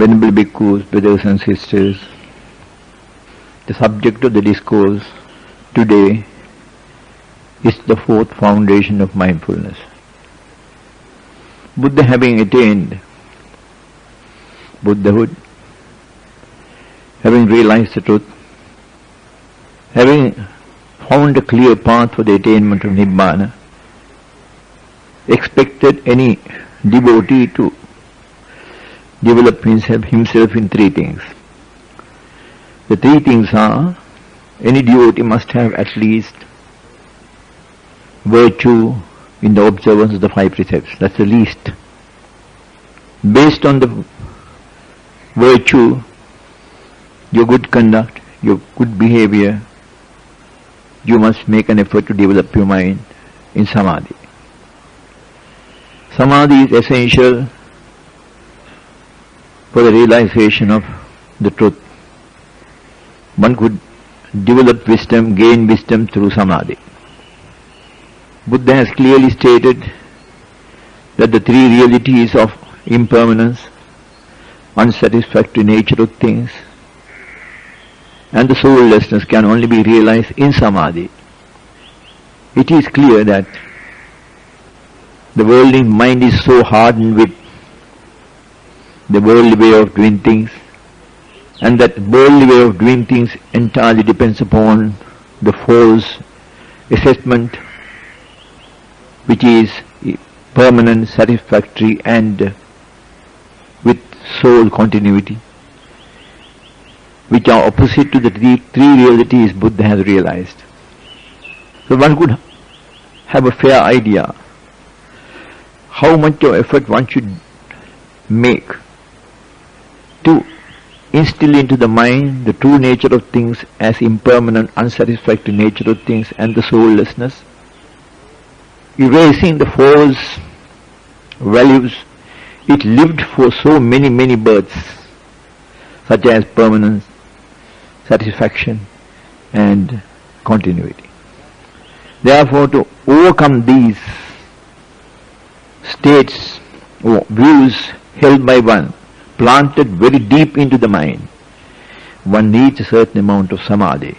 Venerable Bhikkhus, brothers and sisters, the subject of the discourse today is the fourth foundation of mindfulness. Buddha, having attained Buddhahood, having realized the truth, having found a clear path for the attainment of Nibbana, expected any devotee to develop himself in three things. The three things are, any devotee must have at least virtue in the observance of the five precepts. That's the least. Based on the virtue, your good conduct, your good behavior, you must make an effort to develop your mind in samadhi. Samadhi is essential for the realization of the truth. One could develop wisdom, gain wisdom through samadhi. Buddha has clearly stated that the three realities of impermanence, unsatisfactory nature of things, and the soullessness can only be realized in samadhi. It is clear that the worldly mind is so hardened with the worldly way of doing things, and that worldly way of doing things entirely depends upon the false assessment which is permanent, satisfactory, and with soul continuity, which are opposite to the three realities Buddha has realized. So one could have a fair idea how much of effort one should make to instill into the mind the true nature of things as impermanent, unsatisfactory nature of things and the soullessness, erasing the false values it lived for so many births, such as permanence, satisfaction and continuity. Therefore, to overcome these states or views held by one, planted very deep into the mind, one needs a certain amount of samadhi.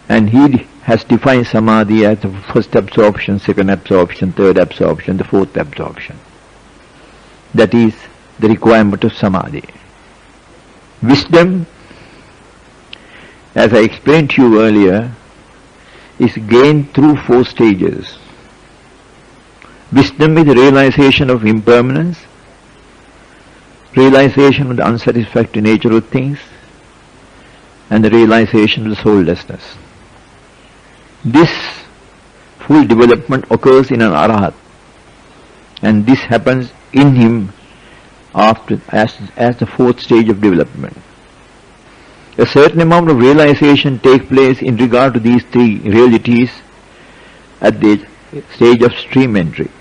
And he has defined samadhi as the first absorption, second absorption, third absorption, the fourth absorption. That is the requirement of samadhi. Wisdom, as I explained to you earlier, is gained through four stages. Wisdom is the realization of impermanence, realization of the unsatisfactory nature of things, and the realization of the soullessness. This full development occurs in an arahat, and this happens in him after as the fourth stage of development. A certain amount of realization takes place in regard to these three realities at the stage of stream entry.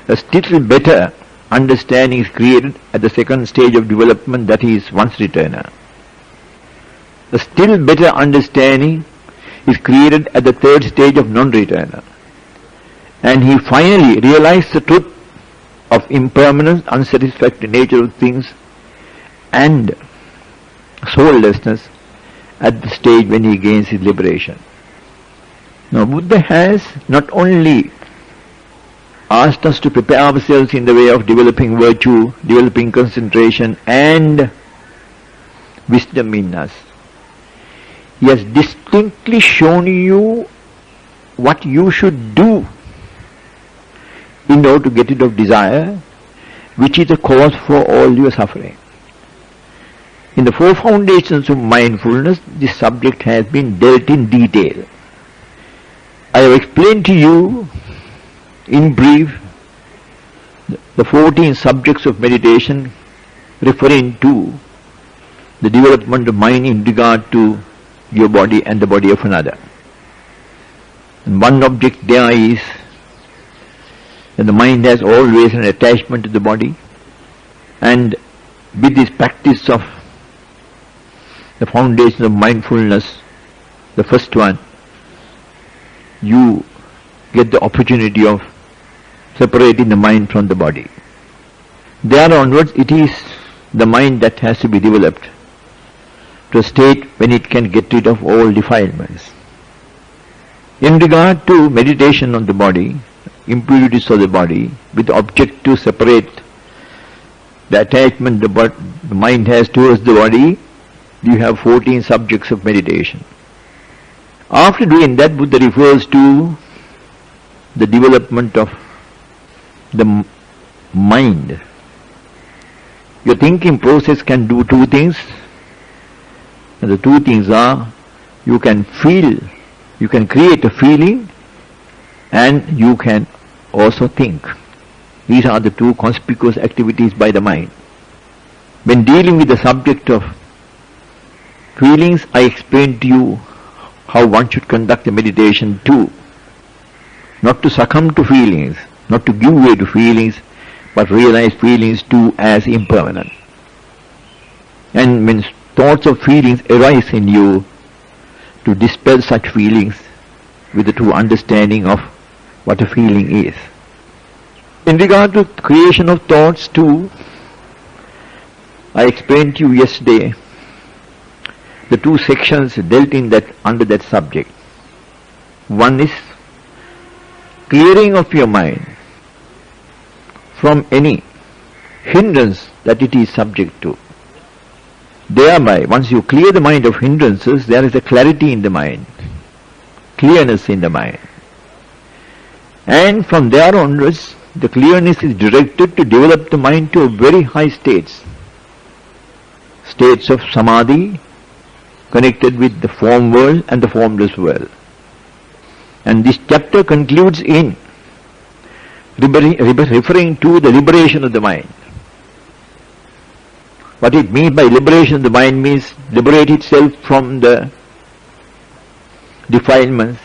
A still better understanding is created at the second stage of development, that is once returner. A still better understanding is created at the third stage of non-returner. And he finally realized the truth of impermanence, unsatisfactory nature of things and soullessness at the stage when he gains his liberation. Now Buddha has not only asked us to prepare ourselves in the way of developing virtue, developing concentration and wisdom in us. He has distinctly shown you what you should do in order to get rid of desire, which is the cause for all your suffering. In the four foundations of mindfulness, this subject has been dealt in detail. I have explained to you in brief the 14 subjects of meditation referring to the development of mind in regard to your body and the body of another. And one object there is that the mind has always an attachment to the body, and with this practice of the foundation of mindfulness, the first one, you get the opportunity of separating the mind from the body. There onwards it is the mind that has to be developed to a state when it can get rid of all defilements. In regard to meditation on the body, impurities of the body, with the object to separate the attachment the mind has towards the body, you have 14 subjects of meditation. After doing that, Buddha refers to the development of the mind. Your thinking process can do two things. And the two things are, you can feel, you can create a feeling, and you can also think. These are the two conspicuous activities by the mind. When dealing with the subject of feelings, I explained to you how one should conduct a meditation too. Not to succumb to feelings, not to give way to feelings, but realize feelings too as impermanent. And when thoughts of feelings arise in you, to dispel such feelings with the true understanding of what a feeling is. In regard to creation of thoughts too, I explained to you yesterday the two sections dealt in that under that subject. One is clearing of your mind from any hindrance that it is subject to. Thereby, once you clear the mind of hindrances, there is a clarity in the mind, clearness in the mind. And from there onwards, the clearness is directed to develop the mind to a very high states of samadhi, connected with the form world and the formless world. And this chapter concludes in referring to the liberation of the mind. What it means by liberation of the mind means liberate itself from the defilements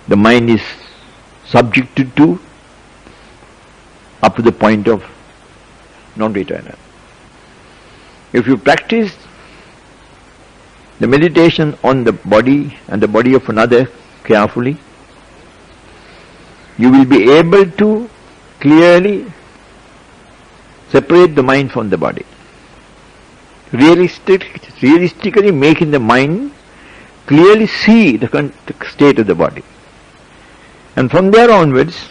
the mind is subjected to up to the point of non-return. If you practice the meditation on the body and the body of another carefully, you will be able to clearly separate the mind from the body. Realistically making the mind clearly see the state of the body. And from there onwards,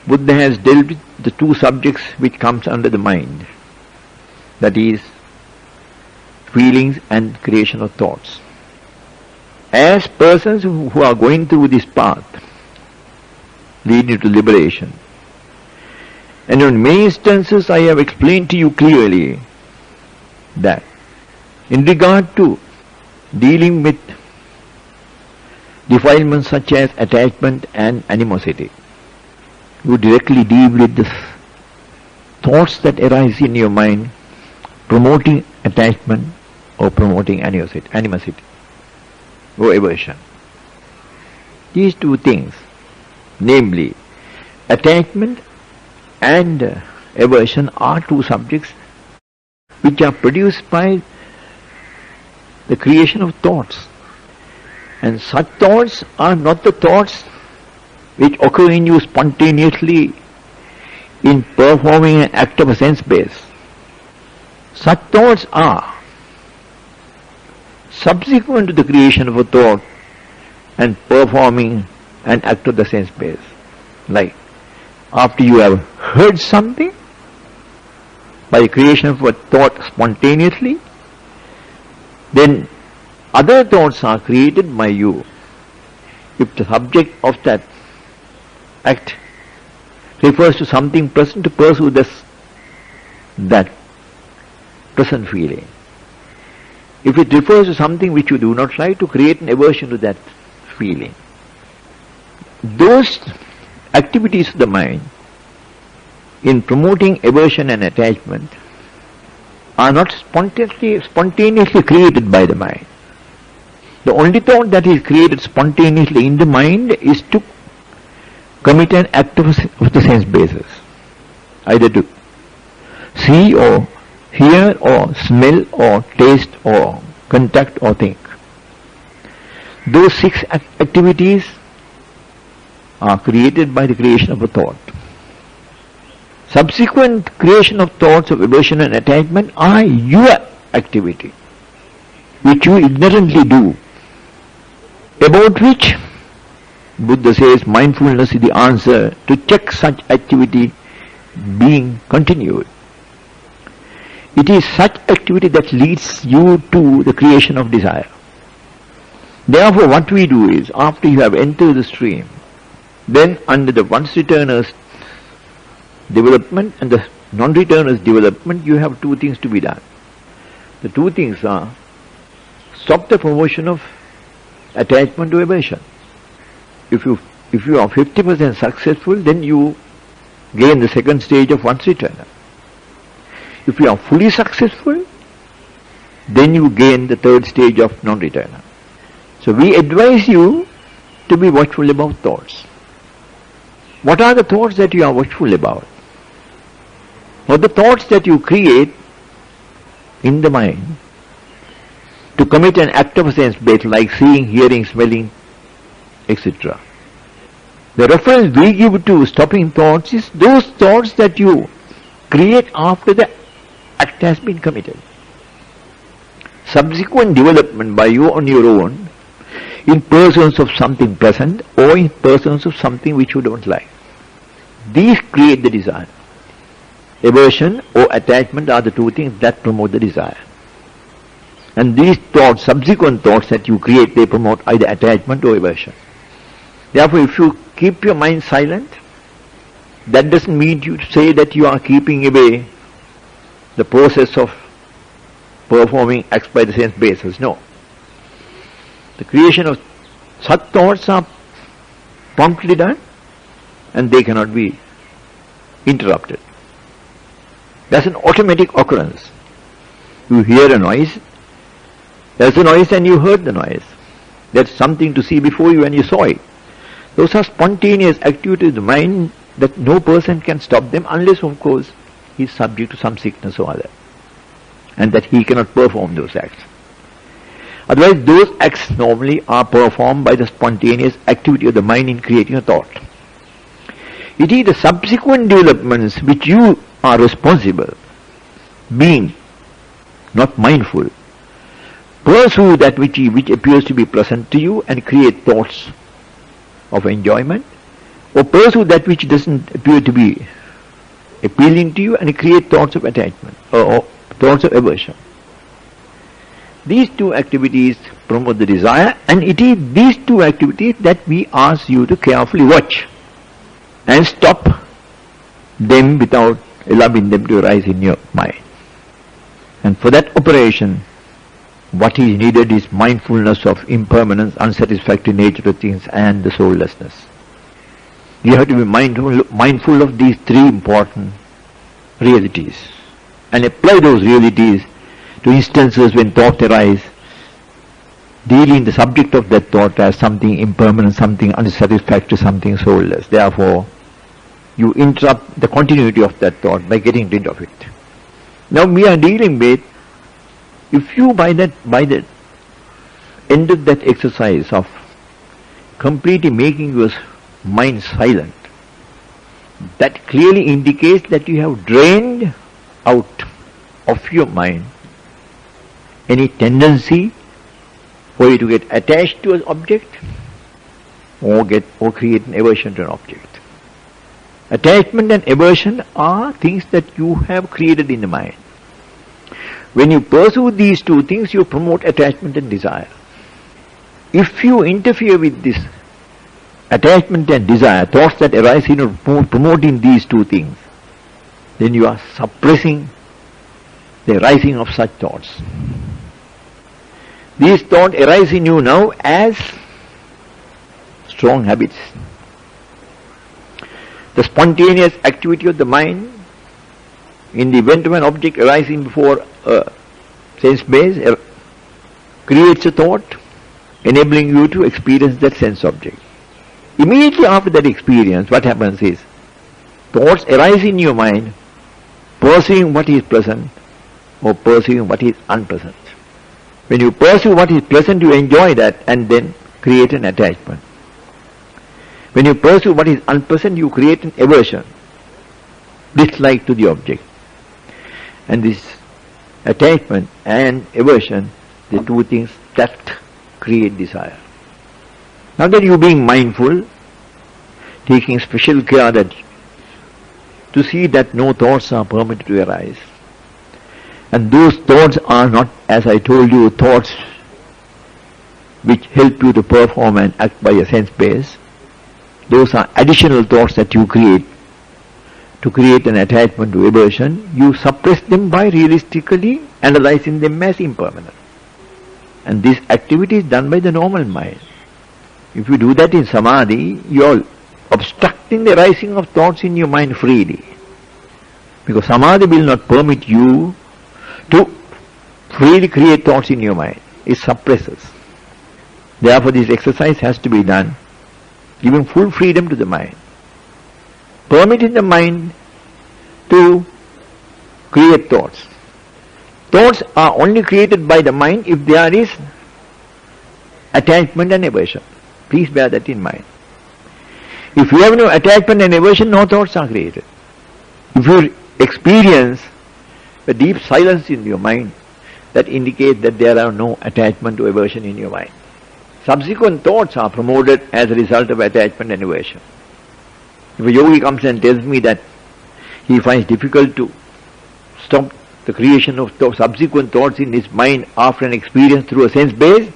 Buddha has dealt with the two subjects which comes under the mind, that is, feelings and creation of thoughts. As persons who are going through this path, leading to liberation, and in many instances I have explained to you clearly that in regard to dealing with defilements such as attachment and animosity, you directly deal with the thoughts that arise in your mind promoting attachment or promoting animosity or aversion. These two things, namely attachment and aversion, are two subjects which are produced by the creation of thoughts. And such thoughts are not the thoughts which occur in you spontaneously in performing an act of a sense base. Such thoughts are subsequent to the creation of a thought and performing an act of the sense base. Like after you have heard something, by the creation of a thought spontaneously, then other thoughts are created by you. If the subject of that act refers to something present, to pursue that present feeling. If it refers to something which you do not like, to create an aversion to that feeling. Those activities of the mind in promoting aversion and attachment are not spontaneously created by the mind. The only thought that is created spontaneously in the mind is to commit an act of the sense basis, either to see or hear or smell or taste or contact or think. Those 6 activities are created by the creation of a thought. Subsequent creation of thoughts of aversion and attachment are your activity, which you ignorantly do, about which Buddha says mindfulness is the answer to check such activity being continued. It is such activity that leads you to the creation of desire. Therefore, what we do is, after you have entered the stream, then under the once-returners development and the non-returners development, you have two things to be done. The two things are, stop the promotion of attachment to aversion. If you are 50% successful, then you gain the second stage of once-returner. If you are fully successful, then you gain the third stage of non-returner. So we advise you to be watchful about thoughts. What are the thoughts that you are watchful about? Or the thoughts that you create in the mind to commit an act of sense based, like seeing, hearing, smelling, etc. The reference we give to stopping thoughts is those thoughts that you create after the act has been committed. Subsequent development by you on your own, in persons of something present or in persons of something which you don't like. These create the desire. Aversion or attachment are the two things that promote the desire. And these thoughts, subsequent thoughts that you create, they promote either attachment or aversion. Therefore, if you keep your mind silent, that doesn't mean you say that you are keeping away the process of performing acts by the sense basis. No. The creation of such thoughts are promptly done and they cannot be interrupted. That's an automatic occurrence. You hear a noise, there's a noise and you heard the noise. There's something to see before you and you saw it. Those are spontaneous activities of the mind that no person can stop them unless, of course, he is subject to some sickness or other, and that he cannot perform those acts. Otherwise, those acts normally are performed by the spontaneous activity of the mind in creating a thought. It is the subsequent developments which you are responsible, being not mindful. Pursue that which appears to be pleasant to you and create thoughts of enjoyment, or pursue that which doesn't appear to be appealing to you and create thoughts of attachment or thoughts of aversion. These two activities promote the desire, and it is these two activities that we ask you to carefully watch and stop them without allowing them to arise in your mind. And for that operation, what is needed is mindfulness of impermanence, unsatisfactory nature of things, and the soullessness. You have to be mindful of these three important realities and apply those realities to instances when thoughts arise, dealing the subject of that thought as something impermanent, something unsatisfactory, something soulless. Therefore, you interrupt the continuity of that thought by getting rid of it. Now we are dealing with, if you by the end of that exercise of completely making your mind silent, that clearly indicates that you have drained out of your mind any tendency for you to get attached to an object or create an aversion to an object. Attachment and aversion are things that you have created in the mind. When you pursue these two things, you promote attachment and desire. If you interfere with this attachment and desire, thoughts that arise in promoting these two things, then you are suppressing the arising of such thoughts. These thoughts arise in you now as strong habits. The spontaneous activity of the mind in the event of an object arising before a sense base creates a thought enabling you to experience that sense object. Immediately after that experience, what happens is thoughts arise in your mind pursuing what is pleasant or pursuing what is unpleasant. When you pursue what is pleasant, you enjoy that and then create an attachment. When you pursue what is unpleasant, you create an aversion. dislike to the object. And this attachment and aversion, the two things that create desire. Now that you being mindful, taking special care that to see that no thoughts are permitted to arise. And those thoughts are not, as I told you, thoughts which help you to perform and act by a sense base. Those are additional thoughts that you create to create an attachment to aversion. You suppress them by realistically analyzing them as impermanent. And this activity is done by the normal mind. If you do that in samadhi, you are obstructing the rising of thoughts in your mind freely. Because samadhi will not permit you to freely create thoughts in your mind. It suppresses. Therefore this exercise has to be done, giving full freedom to the mind. Permitting the mind to create thoughts. Thoughts are only created by the mind if there is attachment and aversion. Please bear that in mind. If you have no attachment and aversion, no thoughts are created. If you experience a deep silence in your mind, that indicates that there are no attachment to aversion in your mind. Subsequent thoughts are promoted as a result of attachment and aversion. If a yogi comes and tells me that he finds difficult to stop the creation of subsequent thoughts in his mind after an experience through a sense base,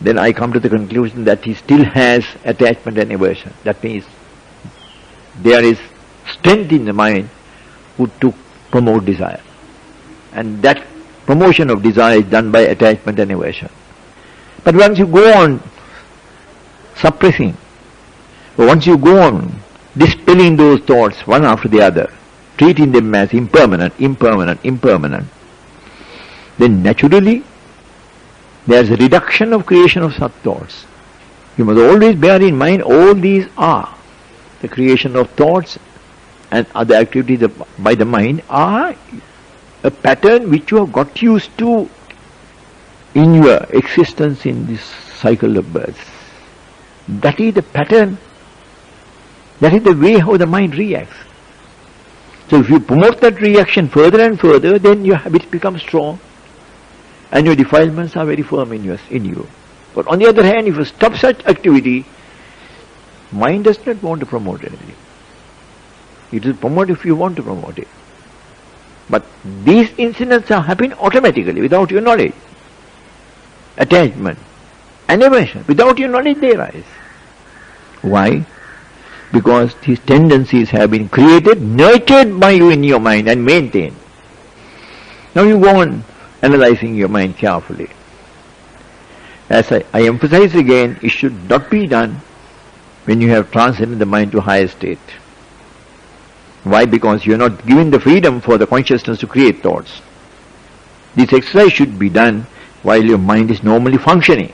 then I come to the conclusion that he still has attachment and aversion. That means there is strength in the mind to promote desire. And that promotion of desire is done by attachment and aversion. But once you go on suppressing, or once you go on dispelling those thoughts one after the other, treating them as impermanent, then naturally there is a reduction of creation of such thoughts. You must always bear in mind all these are the creation of thoughts and other activities by the mind are a pattern which you have got used to in your existence in this cycle of births. That is the pattern. That is the way how the mind reacts. So if you promote that reaction further and further, then your habits become strong and your defilements are very firm in you. But on the other hand, if you stop such activity, mind does not want to promote anything. It will promote if you want to promote it. But these incidents are happening automatically without your knowledge. Attachment and aversion, without your knowledge they arise. Why? Because these tendencies have been created, nurtured by you in your mind and maintained. Now you go on analyzing your mind carefully. As I emphasize again, it should not be done when you have transcended the mind to a higher state. Why? Because you are not given the freedom for the consciousness to create thoughts. This exercise should be done while your mind is normally functioning,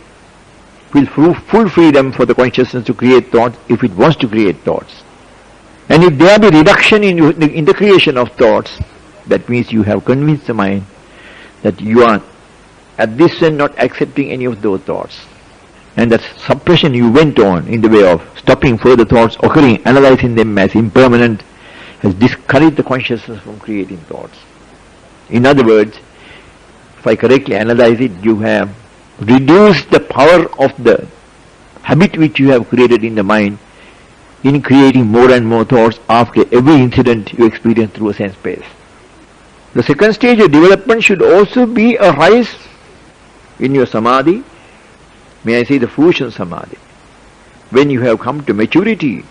with full freedom for the consciousness to create thoughts if it wants to create thoughts. And if there be reduction in the creation of thoughts, that means you have convinced the mind that you are at this end not accepting any of those thoughts. And that suppression you went on in the way of stopping further thoughts occurring, analyzing them as impermanent, has discouraged the consciousness from creating thoughts. In other words, if I correctly analyze it, you have reduced the power of the habit which you have created in the mind in creating more and more thoughts after every incident you experience through a sense base. The second stage of development should also be a rise in your samadhi, may I say the fruition samadhi, when you have come to maturity,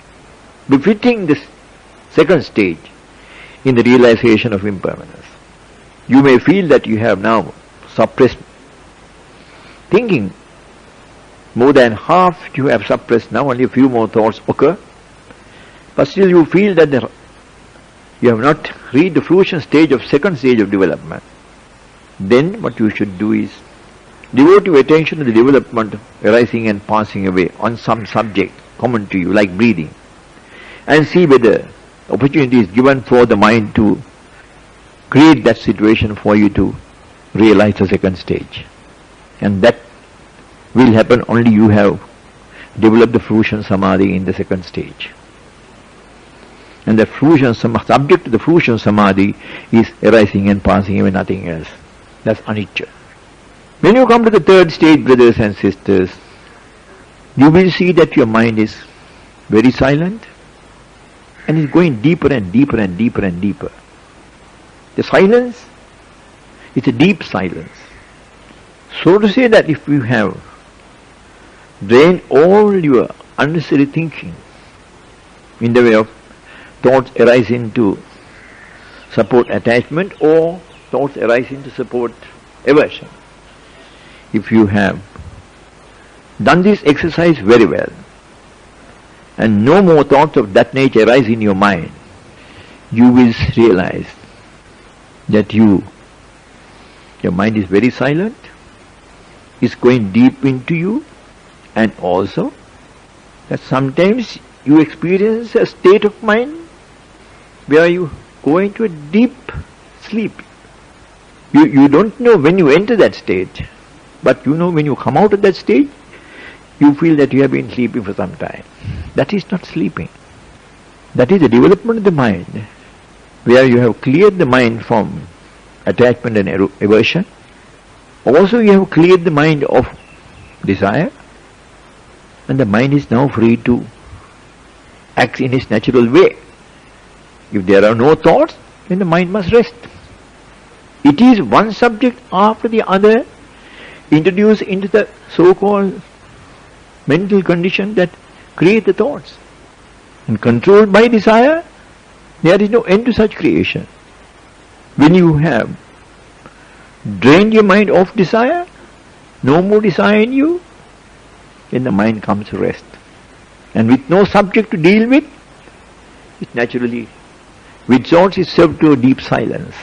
befitting this second stage in the realization of impermanence. You may feel that you have now suppressed thinking. More than half you have suppressed, now only a few more thoughts occur. But still you feel that you have not reached the fruition stage of second stage of development. Then what you should do is devote your attention to the development arising and passing away on some subject common to you, like breathing, and see whether opportunity is given for the mind to create that situation for you to realize the second stage. And that will happen only you have developed the fruition samadhi in the second stage. And the fruition, subject to the fruition samadhi is arising and passing away, nothing else. That's anicca. When you come to the third stage, brothers and sisters, you will see that your mind is very silent and is going deeper and deeper and deeper and deeper. The silence is a deep silence. So to say that if you have drained all your unnecessary thinking in the way of thoughts arising to support attachment or thoughts arising to support aversion, if you have done this exercise very well and no more thoughts of that nature arise in your mind, you will realize that your mind is very silent, is going deep into you, and also that sometimes you experience a state of mind where you go into a deep sleep. You don't know when you enter that state, but you know when you come out of that state, you feel that you have been sleeping for some time. That is not sleeping. That is the development of the mind, where you have cleared the mind from attachment and aversion. Also you have cleared the mind of desire, and the mind is now free to act in its natural way. If there are no thoughts, then the mind must rest. It is one subject after the other introduced into the so-called mental condition that create the thoughts. And controlled by desire, there is no end to such creation. When you have drained your mind of desire, no more desire in you, then the mind comes to rest. And with no subject to deal with, it naturally withdraws itself to a deep silence.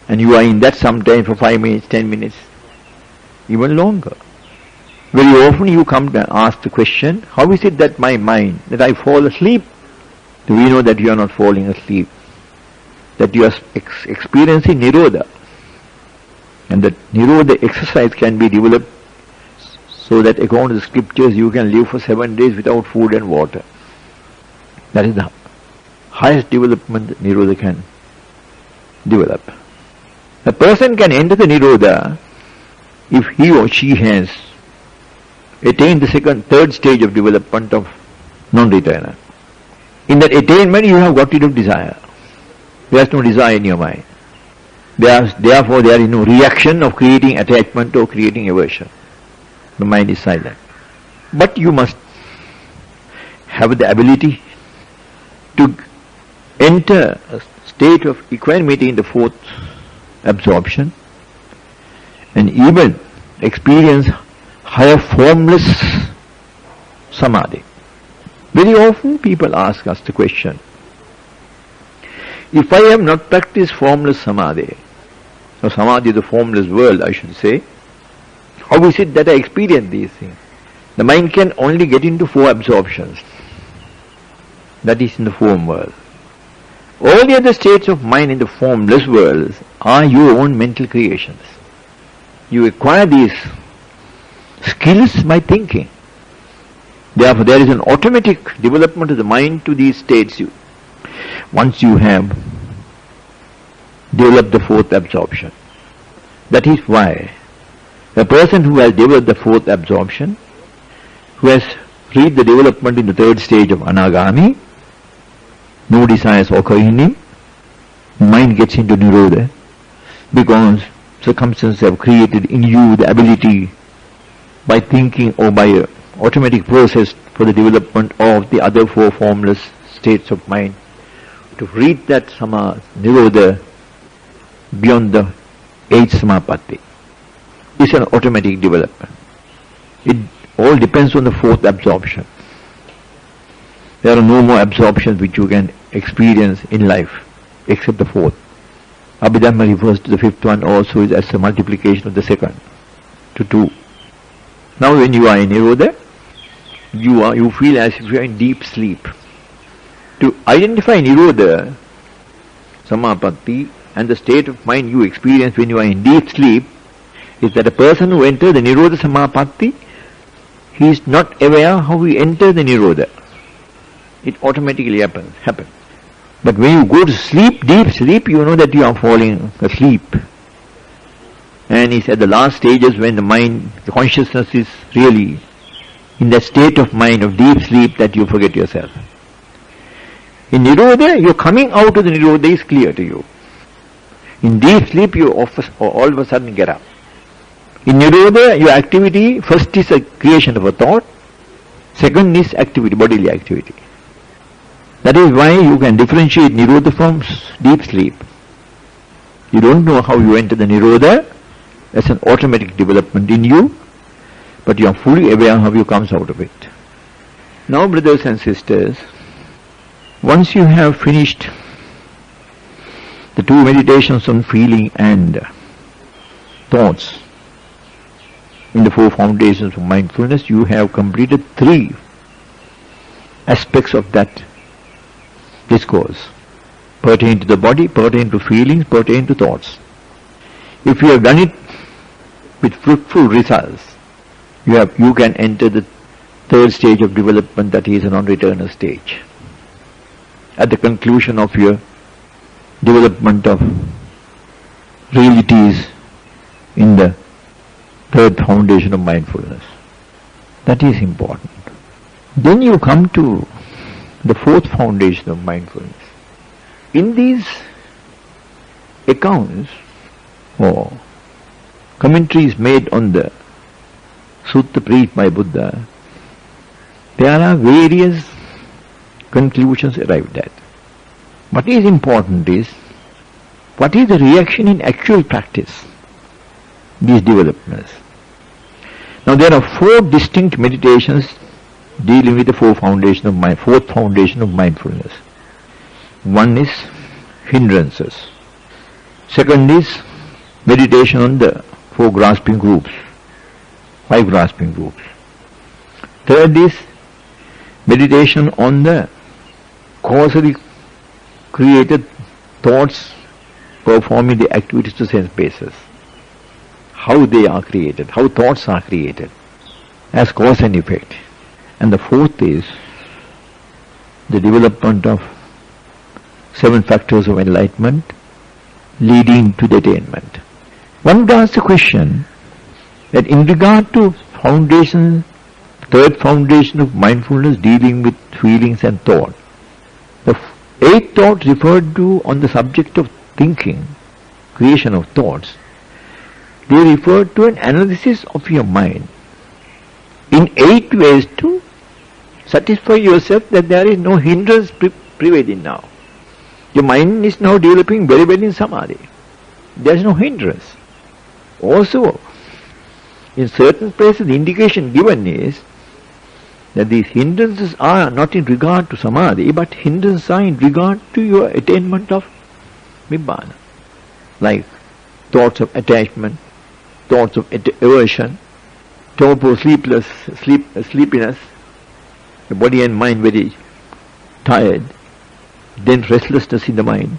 And you are in that sometime for 5 minutes, 10 minutes, even longer. Very often you come to ask the question, how is it that my mind, that I fall asleep? Do we know that you are not falling asleep? That you are experiencing Nirodha. And that Nirodha exercise can be developed so that according to the scriptures you can live for 7 days without food and water. That is the highest development that Nirodha can develop. A person can enter the Nirodha if he or she has attained the third stage of development of non-returner. In that attainment you have got rid of desire. There is no desire in your mind. Therefore there is no reaction of creating attachment or creating aversion. The mind is silent. But you must have the ability to enter a state of equanimity in the fourth absorption and even experience higher formless samadhi. Very often people ask us the question, if I have not practiced formless samadhi, or samadhi is the formless world I should say, how is it that I experience these things? The mind can only get into 4 absorptions. That is in the form world. All the other states of mind in the formless worlds are your own mental creations. You acquire these skills by thinking. Therefore there is an automatic development of the mind to these states. Once you have developed the 4th absorption. That is why a person who has developed the 4th absorption, who has reached the development in the 3rd stage of anagami, no desires occur in him, mind gets into Nirodha, because circumstances have created in you the ability by thinking or by an automatic process for the development of the other 4 formless states of mind to reach that Nirodha beyond the 8th samapatti. It's an automatic development. It all depends on the 4th absorption. There are no more absorptions which you can experience in life except the 4th. Abhidhamma refers to the 5th one also as a multiplication of the 2nd to 2. Now when you are in Nirodha, you feel as if you are in deep sleep. To identify Nirodha, Samapatti, and the state of mind you experience when you are in deep sleep, is that a person who enters the Nirodha Samapatti, he is not aware how he enters the Nirodha. It automatically happens. But when you go to sleep, deep sleep, you know that you are falling asleep. And it's at the last stages when the mind, the consciousness is really in that state of mind of deep sleep that you forget yourself. In Nirodha, you're coming out of the Nirodha is clear to you. In deep sleep, you all of a sudden get up. In Nirodha, your activity, first is a creation of a thought, second is activity, bodily activity. That is why you can differentiate Nirodha from deep sleep. You don't know how you enter the Nirodha, as an automatic development in you, but you are fully aware how you comes out of it. Now, brothers and sisters, once you have finished the two meditations on feeling and thoughts in the four foundations of mindfulness, you have completed three aspects of that discourse. Pertain to the body, pertain to feelings, pertain to thoughts. If you have done it with fruitful results, you can enter the third stage of development, that is a non-returner stage. At the conclusion of your development of realities in the third foundation of mindfulness. That is important. Then you come to the fourth foundation of mindfulness. In these accounts or commentaries made on the Sutta preached by Buddha, there are various conclusions arrived at. What is important is, what is the reaction in actual practice, these developments. Now there are four distinct meditations dealing with the fourth foundation of mindfulness. One is hindrances. Second is meditation on the four grasping groups, five grasping groups. Third is meditation on the causally created thoughts performing the activities to sense basis. How they are created, how thoughts are created as cause and effect. And the fourth is the development of seven factors of enlightenment leading to the attainment. One asks the question that in regard to third foundation of mindfulness dealing with feelings and thought, the eight thoughts referred to on the subject of thinking, creation of thoughts, they refer to an analysis of your mind in 8 ways to satisfy yourself that there is no hindrance prevailing now. Your mind is now developing very well in samadhi. There is no hindrance. Also, in certain places the indication given is that these hindrances are not in regard to samadhi, but hindrances are in regard to your attainment of nibbana, like thoughts of attachment, thoughts of aversion, thoughts of sleepiness, the body and mind very tired, then restlessness in the mind,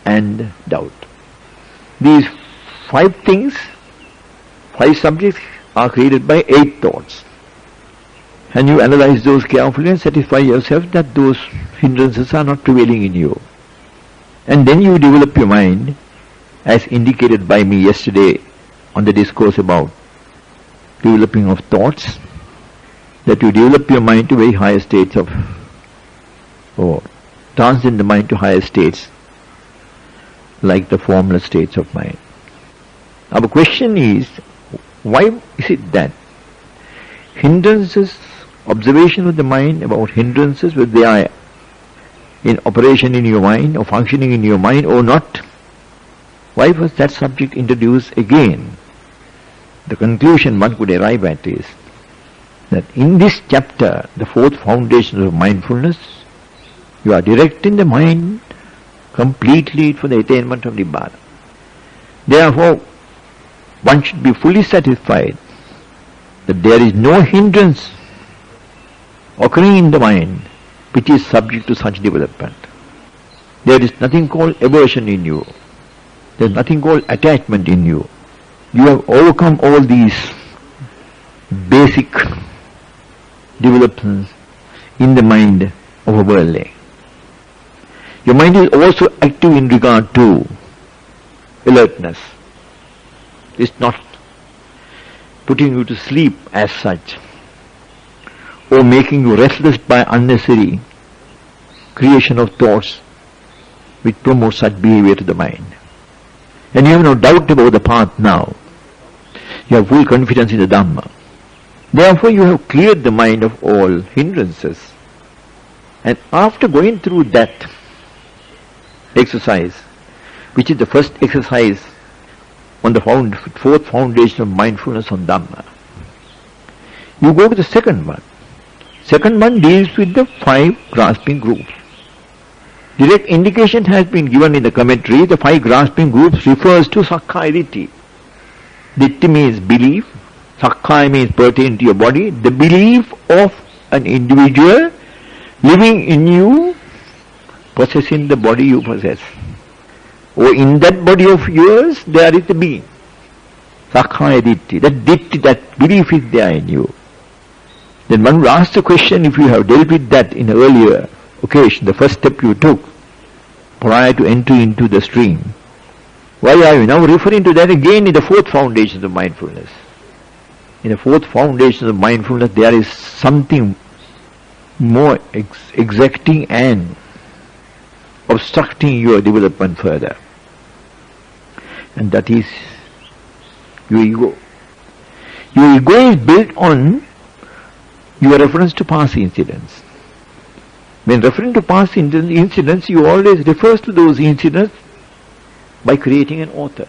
and doubt. These five things, five subjects are created by 8 thoughts. And you analyze those carefully and satisfy yourself that those hindrances are not prevailing in you. And then you develop your mind, as indicated by me yesterday on the discourse about developing of thoughts, that you develop your mind to very higher states of, or transcend the mind to higher states, like the formless states of mind. Our question is, why is it that hindrances, observation of the mind about hindrances, whether they are in operation in your mind or functioning in your mind or not, why was that subject introduced again? The conclusion one could arrive at is that in this chapter, the fourth foundation of mindfulness, you are directing the mind completely for the attainment of Nibbana. Therefore, one should be fully satisfied that there is no hindrance occurring in the mind which is subject to such development. There is nothing called aversion in you. There is nothing called attachment in you. You have overcome all these basic developments in the mind overworldly. Your mind is also active in regard to alertness. It's not putting you to sleep as such, or making you restless by unnecessary creation of thoughts which promote such behavior to the mind. And you have no doubt about the path now. You have full confidence in the Dharma. Therefore you have cleared the mind of all hindrances. And after going through that exercise, which is the first exercise on the fourth foundation of mindfulness on Dharma, you go to the second one. Second one deals with the 5 grasping groups. Direct indication has been given in the commentary. The 5 grasping groups refers to Sakkaya Ditthi. Ditthi means belief. Sakkaya means pertaining to your body. The belief of an individual living in you, possessing the body you possess. Or in that body of yours, there is the being. Sakkaya Ditthi. That Ditthi, that belief is there in you. Then one will ask the question, if you have dealt with that in earlier occasion, the first step you took prior to entering into the stream, why are you now referring to that again in the fourth foundation of mindfulness? In the fourth foundation of mindfulness, there is something more exacting and obstructing your development further. And that is your ego. Your ego is built on your reference to past incidents. When referring to past incidents, you always refers to those incidents by creating an author.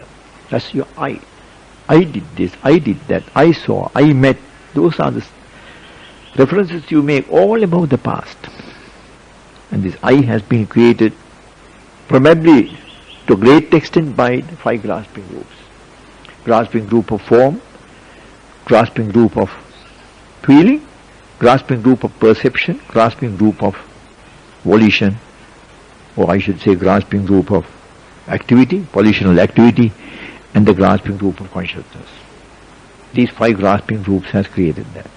That's your I. I did this, I did that, I saw, I met. Those are the references you make all about the past. And this I has been created probably to a great extent by the 5 grasping groups. Grasping group of form, grasping group of feeling, grasping group of perception, grasping group of volition, or I should say grasping group of activity, volitional activity, and the grasping group of consciousness. These 5 grasping groups has created that.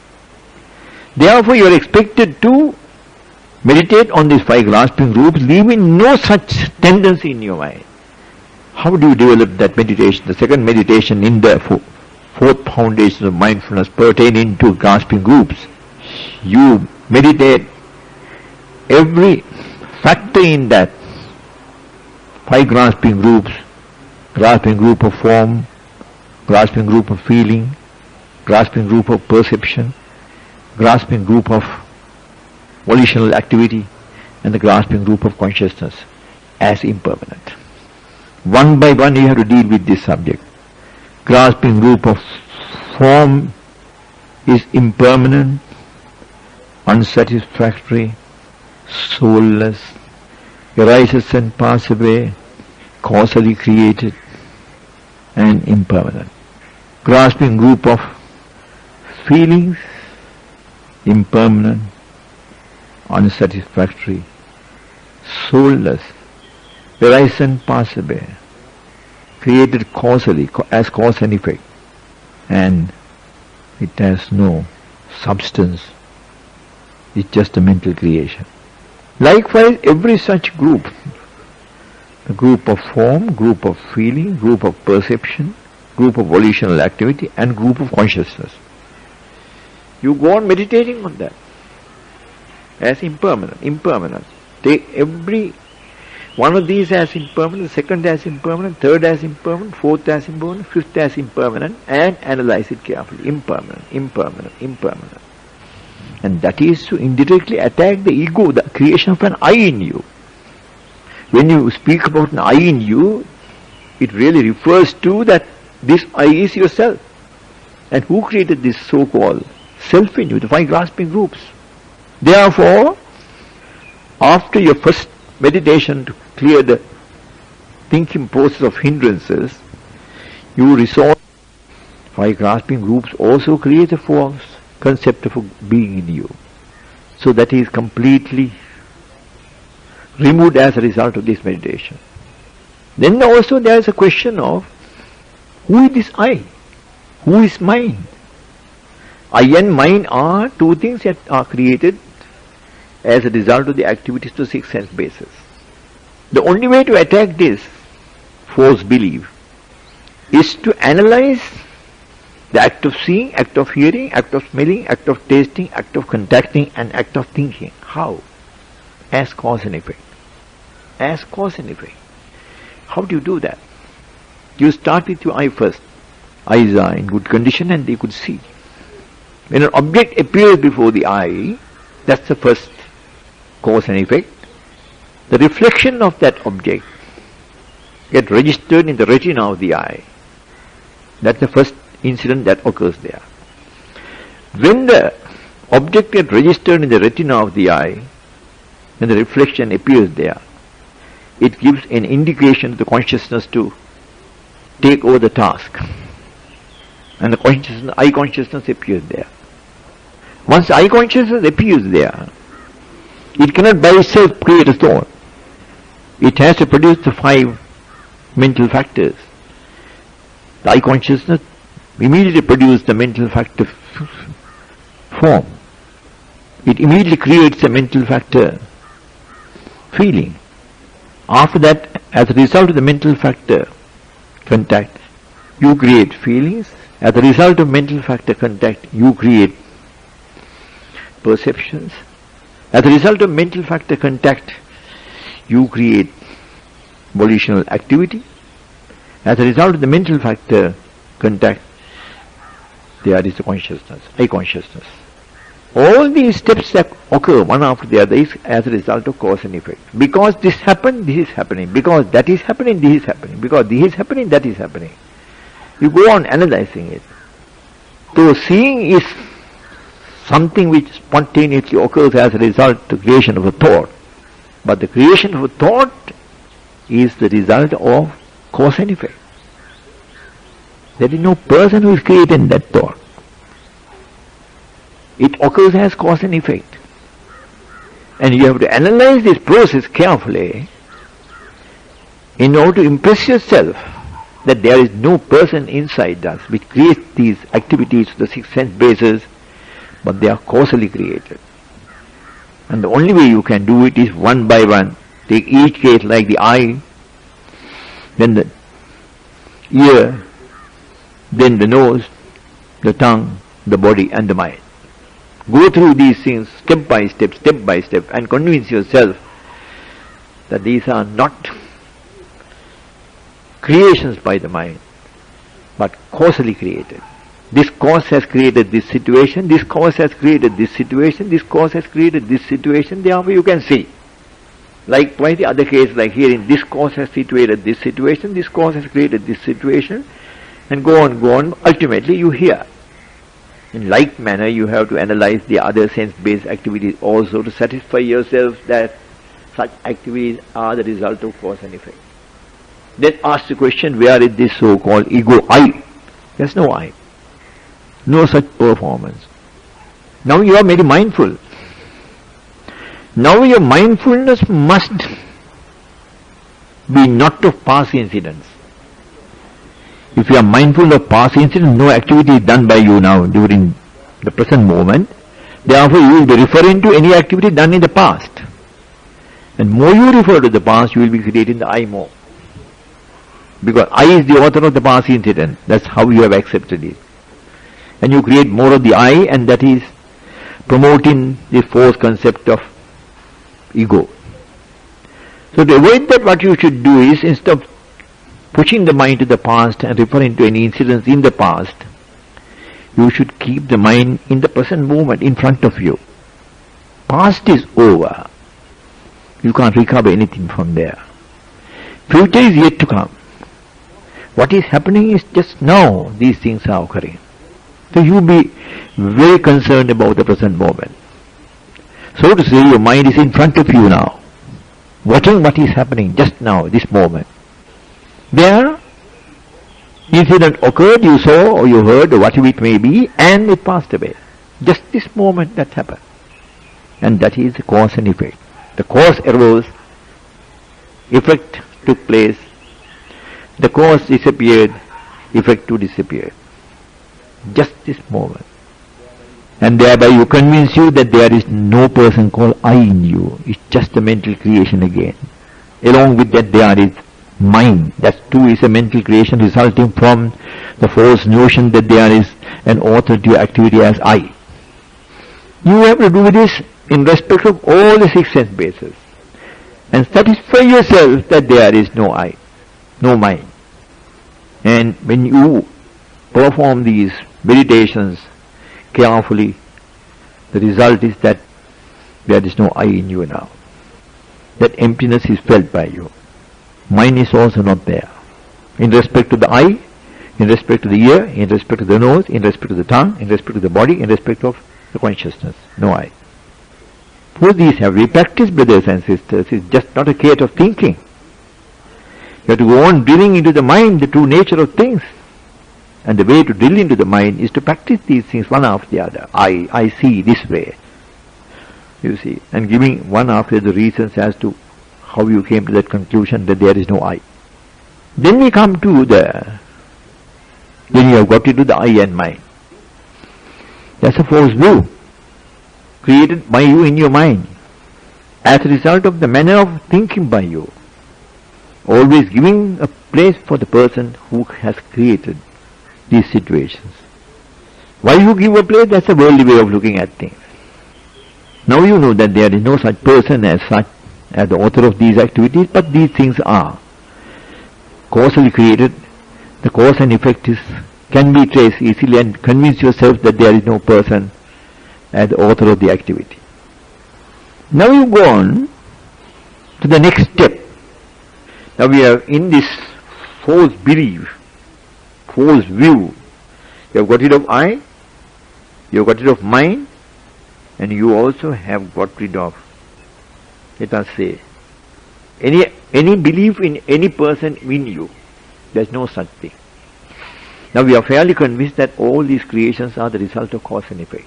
Therefore you are expected to meditate on these 5 grasping groups, leaving no such tendency in your mind. How do you develop that meditation? The second meditation in the fourth foundation of mindfulness pertaining to grasping groups. You meditate every factor in that 5 grasping groups, grasping group of form, grasping group of feeling, grasping group of perception, grasping group of volitional activity, and the grasping group of consciousness as impermanent. One by one you have to deal with this subject. Grasping group of form is impermanent, unsatisfactory, soulless, arises and passes away, causally created, and impermanent. Grasping group of feelings, impermanent, unsatisfactory, soulless, arise and pass away, created causally, as cause and effect, and it has no substance. It's just a mental creation. Likewise, every such group, the group of form, group of feeling, group of perception, group of volitional activity, and group of consciousness, you go on meditating on that as impermanent. Take every one of these as impermanent, the second as impermanent, third as impermanent, fourth as impermanent, fifth as impermanent, and analyze it carefully. Impermanent. And that is to indirectly attack the ego, the creation of an I in you. When you speak about an I in you, it really refers to that this I is yourself. And who created this so-called self in you, the 5 grasping groups? Therefore, after your first meditation to clear the thinking process of hindrances, you resort 5 grasping groups also create a false concept of a being in you. So that is completely removed as a result of this meditation. Then also there is a question of who is this I? Who is mine? I and mine are two things that are created as a result of the activities to six sense bases. The only way to attack this false belief is to analyze the act of seeing, act of hearing, act of smelling, act of tasting, act of contacting, and act of thinking. How? As cause and effect. As cause and effect. How do you do that? You start with your eye first. Eyes are in good condition and they could see. When an object appears before the eye, that's the first cause and effect. The reflection of that object gets registered in the retina of the eye. That's the first incident that occurs there. When the object gets registered in the retina of the eye, when the reflection appears there, it gives an indication to the consciousness to take over the task. And the eye consciousness appears there. Once eye consciousness appears there, it cannot by itself create a thought. It has to produce the 5 mental factors. The eye consciousness immediately produces the mental factor form. It immediately creates a mental factor feeling. After that, as a result of the mental factor contact, you create feelings. As a result of mental factor contact, you create perceptions. As a result of mental factor contact, you create volitional activity. As a result of the mental factor contact, there is the consciousness, eye consciousness. All these steps that occur one after the other is as a result of cause and effect. Because this happened, this is happening. Because that is happening, this is happening. Because this is happening, that is happening. You go on analyzing it. So seeing is something which spontaneously occurs as a result of the creation of a thought. But the creation of a thought is the result of cause and effect. There is no person who is creating that thought. It occurs as cause and effect. And you have to analyze this process carefully in order to impress yourself that there is no person inside us which creates these activities to the six sense bases, but they are causally created. And the only way you can do it is one by one. Take each case like the eye, then the ear, then the nose, the tongue, the body and the mind. Go through these things step by step, and convince yourself that these are not creations by the mind, but causally created. This cause has created this situation, this cause has created this situation, this cause has created this situation, therefore you can see. Likewise the other case, like hearing, this cause has situated this situation, this cause has created this situation, and go on, ultimately you hear. In like manner you have to analyze the other sense-based activities also to satisfy yourself that such activities are the result of cause and effect. Then ask the question, where is this so-called ego I? There's no I. No such performance. Now you are very mindful. Now your mindfulness must be not of past incidents. If you are mindful of past incidents, no activity is done by you now during the present moment. Therefore you will be referring to any activity done in the past. And more you refer to the past, you will be creating the I more. Because I is the author of the past incident. That's how you have accepted it. And you create more of the I, and that is promoting the false concept of ego. So to avoid that, what you should do is, instead of pushing the mind to the past and referring to any incidents in the past, you should keep the mind in the present moment in front of you. Past is over. You can't recover anything from there. Future is yet to come. What is happening is just now these things are occurring. So you be very concerned about the present moment. So to say, your mind is in front of you now, watching what is happening just now, this moment. There, incident occurred, you saw or you heard or whatever it may be, and it passed away. Just this moment that happened. And that is the cause and effect. The cause arose, effect took place, the cause disappeared, effect too disappeared. Just this moment. And thereby you convince you that there is no person called I in you. It's just a mental creation again. Along with that there is mind. That too is a mental creation resulting from the false notion that there is an author to your activity as I. You have to do this in respect of all the six sense bases and satisfy yourself that there is no I, no mind. And when you perform these meditations carefully, the result is that there is no I in you now. That emptiness is felt by you. Mind is also not there. In respect to the eye, in respect to the ear, in respect to the nose, in respect to the tongue, in respect to the body, in respect of the consciousness, no I. For these have we practiced, brothers and sisters. It's just not a case of thinking. You have to go on drilling into the mind the true nature of things. And the way to drill into the mind is to practice these things one after the other. I see this way. You see, and giving one after the reasons as to how you came to that conclusion that there is no I. Then we come to then you have got into the I and mind. That's a false view created by you in your mind as a result of the manner of thinking by you, always giving a place for the person who has created these situations. Why you give a place? That's a worldly way of looking at things. Now you know that there is no such person as the author of these activities, but these things are causally created. The cause and effect can be traced easily, and convince yourself that there is no person as the author of the activity. Now you go on to the next step. Now we are in this false belief, false view. You have got rid of I, you have got rid of mind, and you also have got rid of, let us say, any belief in any person in you. There is no such thing. Now we are fairly convinced that all these creations are the result of cause and effect.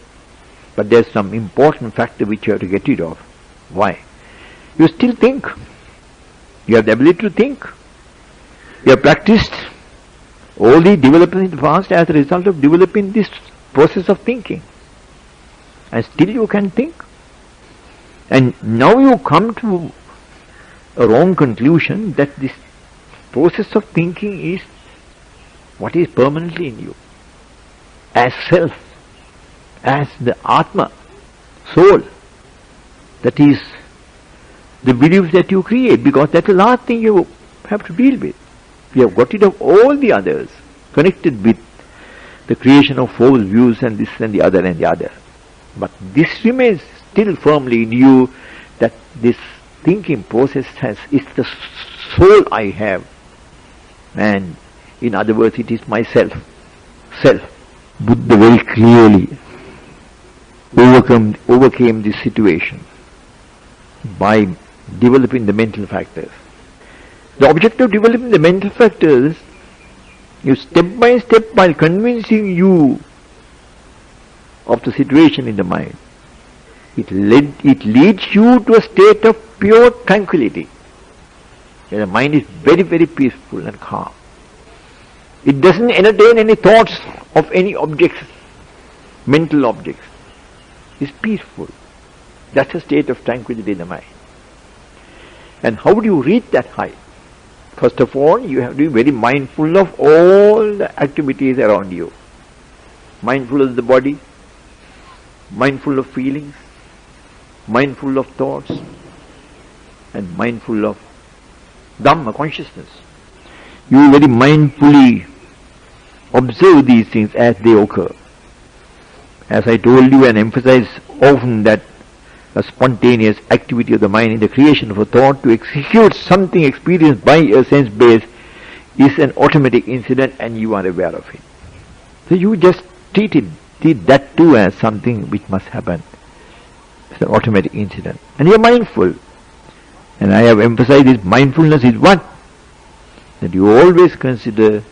But there is some important factor which you have to get rid of. Why? You still think. You have the ability to think. You have practiced all the development in the past as a result of developing this process of thinking. And still you can think. And now you come to a wrong conclusion that this process of thinking is what is permanently in you, as self, as the Atma, soul. That is the beliefs that you create, because that's the last thing you have to deal with. You have got rid of all the others connected with the creation of false views and this and the other and the other. But this remains still firmly in you, that this thinking process is the soul I have, and in other words it is myself. Self. Buddha very clearly overcame this situation by developing the mental factors. The object of developing the mental factors is step by step, while convincing you of the situation in the mind, it leads you to a state of pure tranquility, where the mind is very, very peaceful and calm. It doesn't entertain any thoughts of any objects, mental objects. It's peaceful. That's a state of tranquility in the mind. And how do you reach that height? First of all, you have to be very mindful of all the activities around you. Mindful of the body, mindful of feelings, mindful of thoughts, and mindful of Dharma, consciousness. You very mindfully observe these things as they occur. As I told you and emphasize often, that a spontaneous activity of the mind in the creation of a thought to execute something experienced by a sense base is an automatic incident, and you are aware of it. So you just treat that too as something which must happen. It's an automatic incident. And you are mindful. And I have emphasized this mindfulness is what? That you always consider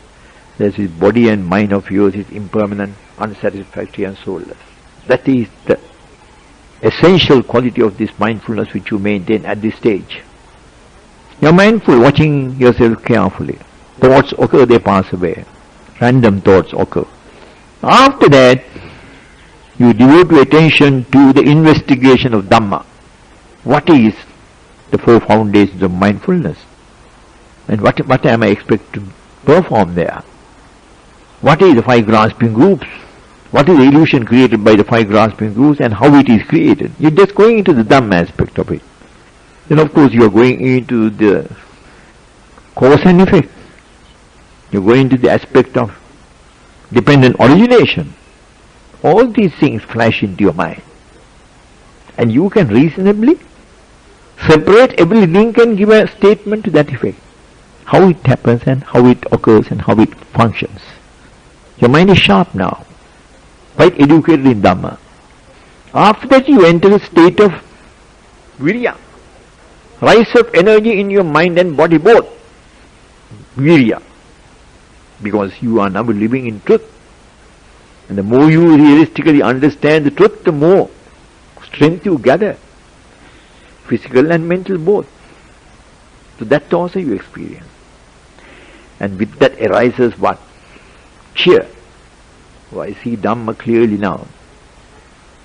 that this body and mind of yours is impermanent, unsatisfactory and soulless. That is the essential quality of this mindfulness which you maintain at this stage. You are mindful, watching yourself carefully. Thoughts occur, they pass away. Random thoughts occur. After that, You devote your attention to the investigation of Dhamma. What is the four foundations of mindfulness? And what am I expected to perform there? What is the five grasping groups? What is the illusion created by the five grasping groups and how it is created? You're just going into the Dhamma aspect of it. Then of course you are going into the cause and effect. You're going into the aspect of dependent origination. All these things flash into your mind. And you can reasonably separate every link and give a statement to that effect. How it happens and how it occurs and how it functions. Your mind is sharp now, quite educated in Dhamma. After that you enter a state of virya, rise of energy in your mind and body both. Virya, because you are now living in truth. And the more you realistically understand the truth, the more strength you gather, physical and mental both. So that also you experience. And with that arises what? Cheer. Oh, I see Dhamma clearly now.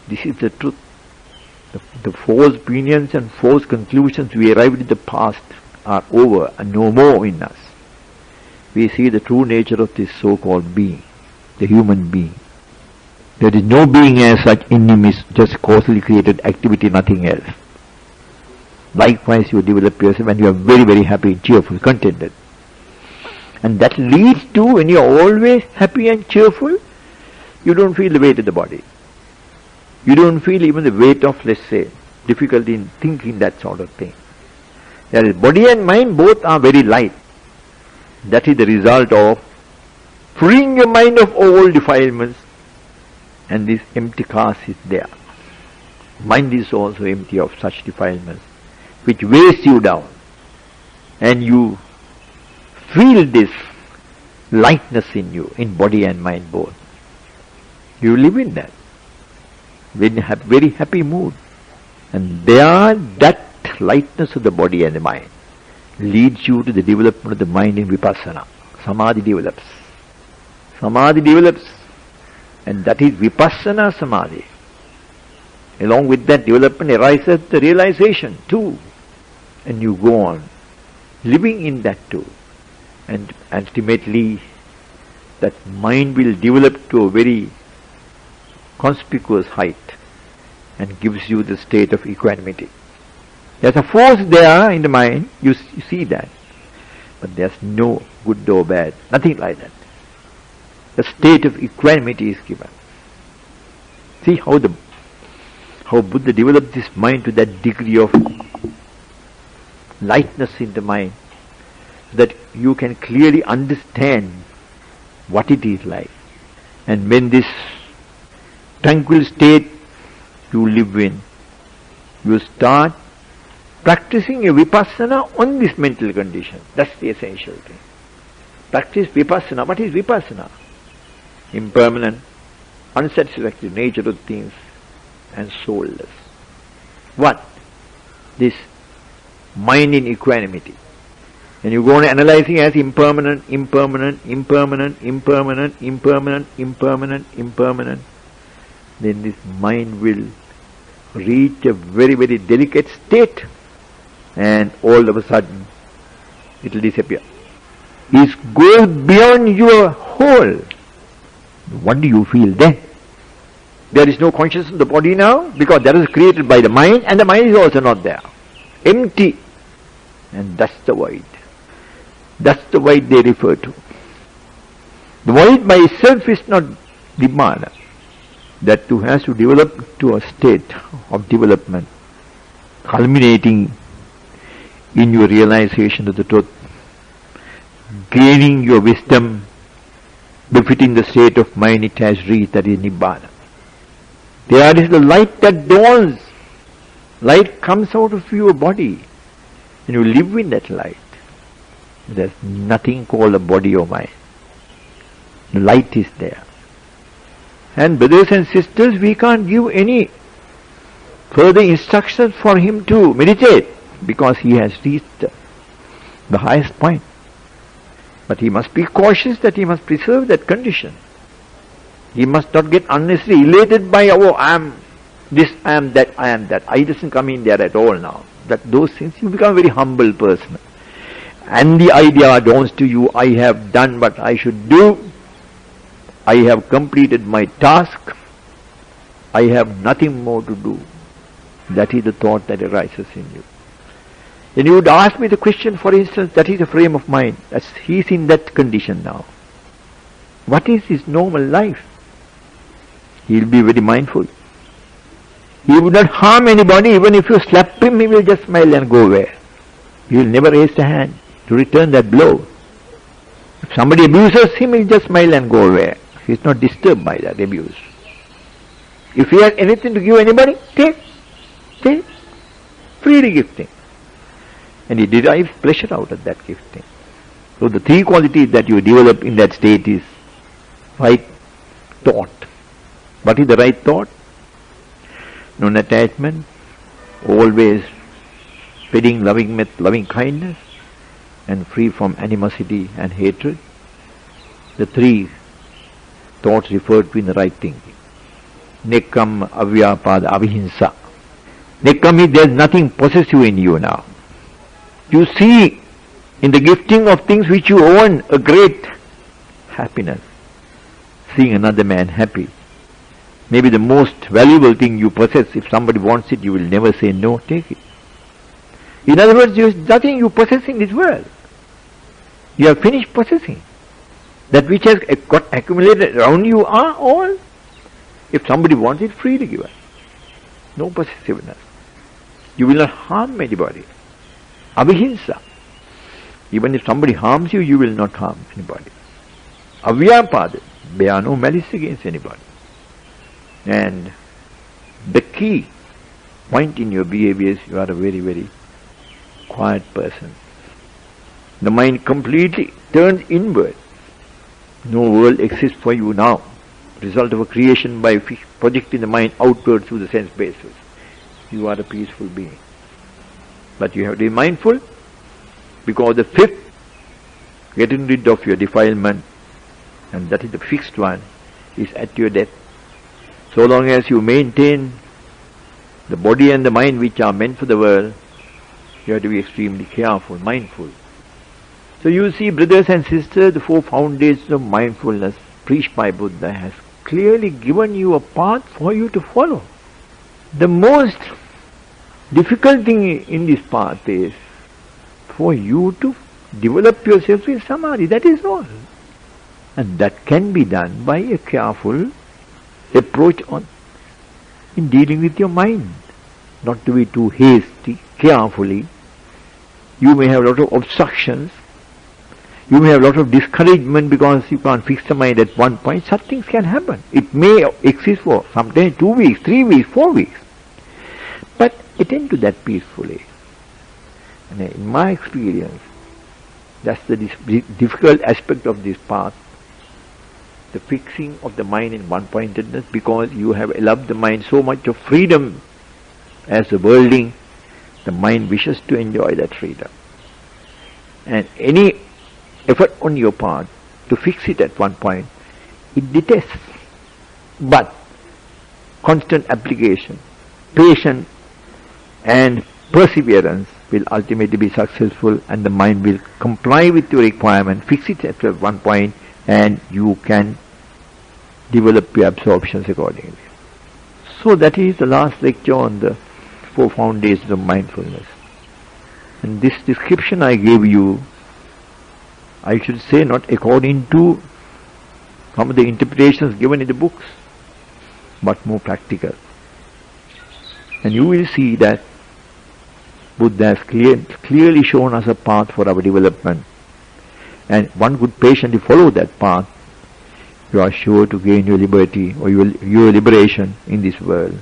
This is the truth. The false opinions and false conclusions we arrived at the past are over and no more in us. We see the true nature of this so-called being, the human being. There is no being as such in him, is just causally created activity, nothing else. Likewise you develop yourself and you are very, very happy, cheerful, contented. And that leads to, when you are always happy and cheerful, you don't feel the weight of the body. You don't feel even the weight of, let's say, difficulty in thinking that sort of thing. That is, body and mind both are very light. That is the result of freeing your mind of all defilements, and this empty class is there. Mind is also empty of such defilements, which weighs you down. And you feel this lightness in you, in body and mind both. You live in that. Very happy mood. And there, that lightness of the body and the mind leads you to the development of the mind in vipassana. Samadhi develops. Samadhi develops. And that is vipassana samadhi. Along with that development arises the realization too. And you go on living in that too. And ultimately that mind will develop to a very conspicuous height and gives you the state of equanimity. There's a force there in the mind, you see that. But there's no good or bad, nothing like that. The state of equanimity is given. See how Buddha developed this mind to that degree of lightness in the mind, that you can clearly understand what it is like. And when this tranquil state you live in, you start practicing a vipassana on this mental condition. That's the essential thing. Practice vipassana. What is vipassana? Impermanent, unsatisfactory nature of things and soulless. What? This mind in equanimity. And you go on analyzing as impermanent, impermanent, impermanent, impermanent, impermanent, impermanent, impermanent. Then this mind will reach a very, very delicate state, and all of a sudden it will disappear. It goes beyond your whole. What do you feel then? There is no consciousness of the body now, because that is created by the mind, and the mind is also not there. Empty. And that's the void. That's the void they refer to. The void by itself is not Nibbana. That too has to develop to a state of development, culminating in your realization of the truth, gaining your wisdom befitting the state of mind it has reached, that is Nibbana. There is the light that dawns. Light comes out of your body, and you live in that light. There's nothing called a body or mind. The light is there. And brothers and sisters, we can't give any further instructions for him to meditate, because he has reached the highest point. But he must be cautious that he must preserve that condition. He must not get unnecessarily elated by, oh, I am this, I am that, I am that. I doesn't come in there at all now. That those things, you become a very humble person. And the idea dawns to you, I have done what I should do. I have completed my task. I have nothing more to do. That is the thought that arises in you. Then you would ask me the question, for instance, that is a frame of mind. He is in that condition now. What is his normal life? He will be very mindful. He would not harm anybody. Even if you slap him, he will just smile and go away. He will never raise a hand to return that blow. If somebody abuses him, he will just smile and go away. He is not disturbed by that abuse. If he has anything to give anybody, take. Freely gifting. And he derives pleasure out of that gifting. So the three qualities that you develop in that state is right thought. What is the right thought? Non-attachment, always spreading loving kindness, and free from animosity and hatred. The three thoughts referred to in the right thinking. Nekkam, avyapada, avihimsa. Nekkam is there is nothing possessive in you now. You see in the gifting of things which you own a great happiness. Seeing another man happy. Maybe the most valuable thing you possess. If somebody wants it, you will never say no, take it. In other words, there is nothing you possess in this world. You have finished possessing. That which has got accumulated around you are all. If somebody wants it, freely given. No possessiveness. You will not harm anybody. Avihimsa. Even if somebody harms you, you will not harm anybody. Avyapada. Bear no malice against anybody. And the key point in your behavior is you are a very, very quiet person. The mind completely turned inward. No world exists for you now. Result of a creation by projecting the mind outward through the sense basis. You are a peaceful being. But you have to be mindful, because the fifth, getting rid of your defilement, and that is the fixed one, is at your death. So long as you maintain the body and the mind which are meant for the world, you have to be extremely careful, mindful. So you see, brothers and sisters, the four foundations of mindfulness preached by Buddha has clearly given you a path for you to follow. The most difficult thing in this path is for you to develop yourself in samadhi, that is all. And that can be done by a careful approach in dealing with your mind. Not to be too hasty, carefully. You may have a lot of obstructions. You may have a lot of discouragement because you can't fix the mind at one point. Such things can happen. It may exist for sometimes 2 weeks, 3 weeks, 4 weeks. But attend to that peacefully. And in my experience, that's the difficult aspect of this path. The fixing of the mind in one-pointedness, because you have allowed the mind so much of freedom as a worldling, the mind wishes to enjoy that freedom. And any effort on your part to fix it at one point, it detests. But constant application, patience and perseverance will ultimately be successful, and the mind will comply with your requirement, fix it at one point, and you can develop your absorptions accordingly. So that is the last lecture on the four foundations of mindfulness. And this description I gave you, I should say, not according to some of the interpretations given in the books, but more practical. And you will see that Buddha has clearly shown us a path for our development. And one could patiently follow that path, you are sure to gain your liberty or your liberation in this world.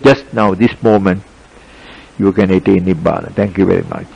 Just now, this moment, you can attain Nibbana. Thank you very much.